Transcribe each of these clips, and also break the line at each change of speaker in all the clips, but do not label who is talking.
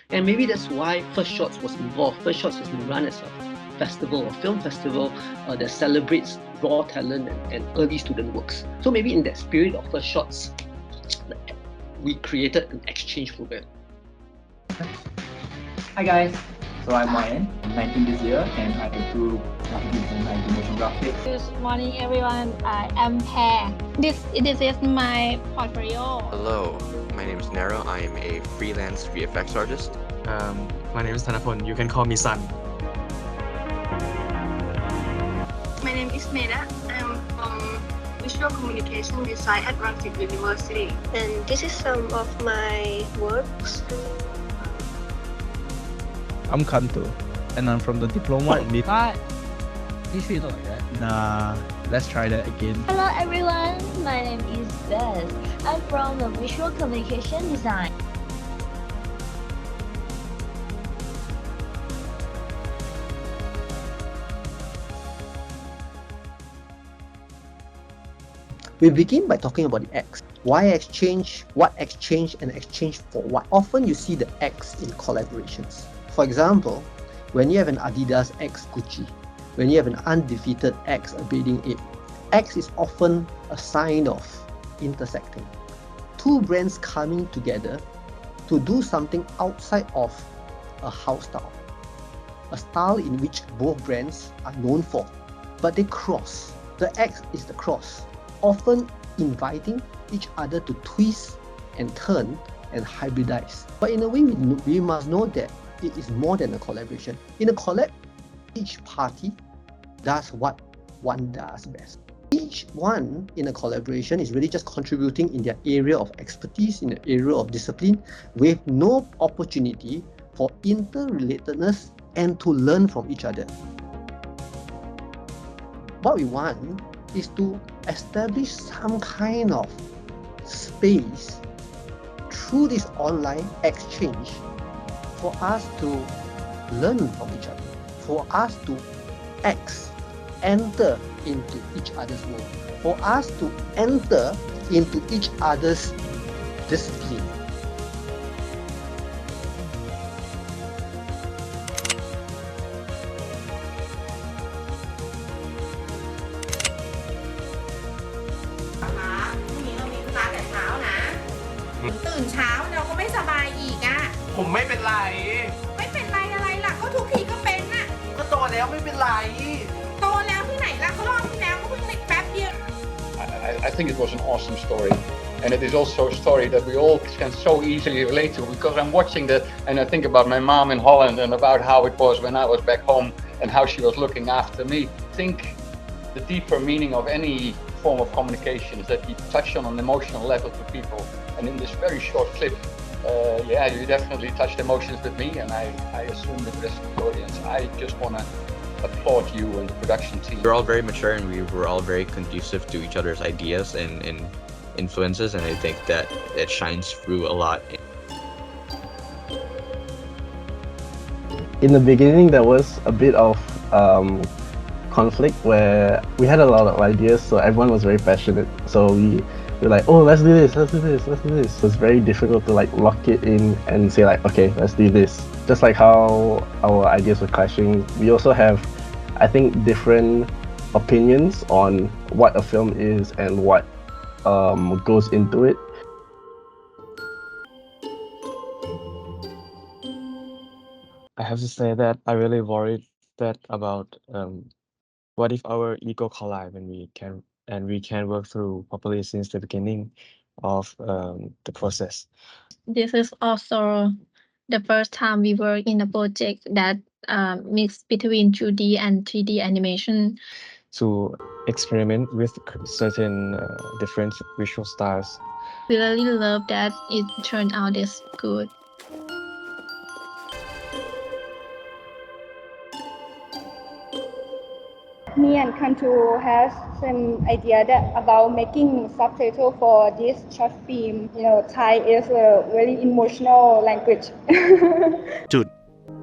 And maybe that's why First Shots was involved. First Shots has been run as a festival, a film festival that celebrates raw talent and early student works. So maybe in that spirit of First Shots, we created an exchange program.
Hi guys, so I'm Ryan, I'm 19 this year and I do marketing design and motion graphics.
Good morning everyone, I am Pear. This is my portfolio.
Hello, my name is Nero. I am a freelance VFX artist.
My name is Thanapon. You can call me Sun.
My name is Meda. I'm from Visual Communication Design at Rangsit University.
And this is some of my works.
I'm Kanto, and I'm from the diploma in
What? You should like that.
Nah, let's try that again.
Hello everyone, my name is Beth. I'm from the Visual Communication Design.
We begin by talking about the X. Why exchange, what exchange, and exchange for what? Often you see the X in collaborations. For example, when you have an Adidas X Gucci, when you have an undefeated X a Bathing Ape, X is often a sign of intersecting. Two brands coming together to do something outside of a house style. A style in which both brands are known for, but they cross. The X is the cross, often inviting each other to twist and turn and hybridize. But in a way, we must know that it is more than a collaboration. In a collab, each party does what one does best. Each one in a collaboration is really just contributing in their area of expertise, in the area of discipline, with no opportunity for interrelatedness and to learn from each other. What we want is to establish some kind of space through this online exchange for us to learn from each other, for us to enter into each other's world, for us to enter into each other's discipline.
ตื่นเช้าเราก็ไม่สบายอีกอ่ะ
ผมไม่เป็นไร
ไม่เป็นไรอะไรล่ะก็ทุกทีก็เป็นน่ะ
ก็โตแล้วไม่เป็นไร
โตแล้วที่ไหนล่ะเขารอบที่แล้วก็เพิ่งติดแป๊บเดียว
I think it was an awesome story. And it is also a story that we all can so easily relate to, because I'm watching that and I think about my mom in Holland and about how it was when I was back home and how she was looking after me. I think the deeper meaning of any form of communication is that you touch on an emotional level to people. And in this very short clip, you definitely touched emotions with me, and I assume with the rest of the audience. I just want to applaud you and the production team.
We're all very mature and we were all very conducive to each other's ideas and influences, and I think that it shines through a lot.
In the beginning, there was a bit of conflict where we had a lot of ideas, so everyone was very passionate. So we were like, oh, let's do this. It was very difficult to like lock it in and say like, okay, let's do this. Just like how our ideas were clashing, we also have, I think, different opinions on what a film is and what goes into it.
I have to say that I really worried that about what if our ego collide when we can work through properly since the beginning of the process.
This is also the first time we work in a project that mix between 2D and 3D animation.
To experiment with certain different visual styles.
We really love that it turned out this good.
Me and Kanto has an idea about making subtitle for this short film. Thai is a very emotional language.
จุด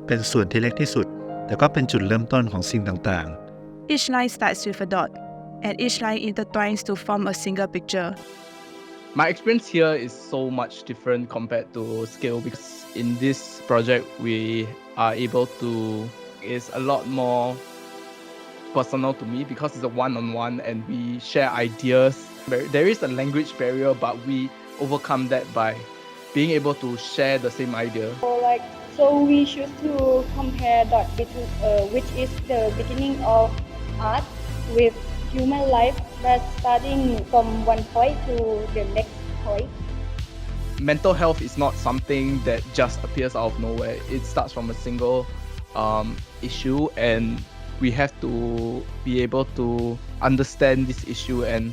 เป็นส่วนที่เล็กที่สุดแต่ก็เป็นจุดเริ่มต้นของสิ่งต่างๆ
Each line starts with a dot, and each line intertwines to form a single picture. My experience here is so much different compared to Scale, because in this project we are able to, it's a lot more personal to me because it's a one-on-one and we share ideas. There is a language barrier, but we overcome that by being able to share the same idea.
So we choose to compare dot between which is the beginning of art with human life, but starting from one point to the next point.
Mental health is not something that just appears out of nowhere. It starts from a single issue, and we have to be able to understand this issue and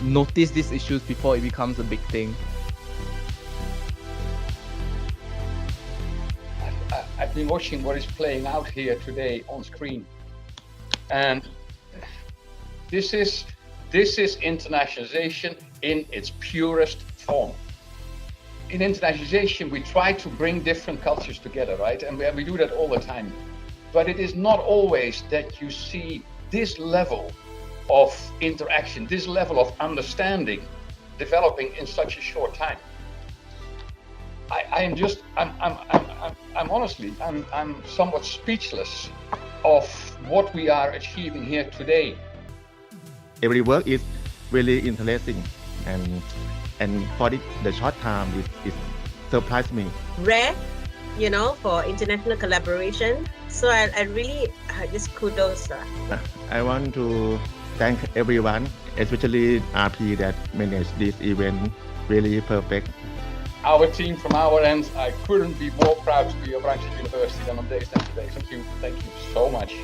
notice these issues before it becomes a big thing.
I've been watching what is playing out here today on screen, and this is internationalization in its purest form. In internationalization, we try to bring different cultures together, right? And we do that all the time. But it is not always that you see this level of interaction, this level of understanding developing in such a short time. I'm honestly somewhat speechless of what we are achieving here today.
Every work is really interesting, and for the short time, it surprised me.
Rare, for international collaboration. So I really just kudos.
I want to thank everyone, especially RP that managed this event really perfect.
Our team from our end, I couldn't be more proud to be a branch at university on days like today. Thank you so much.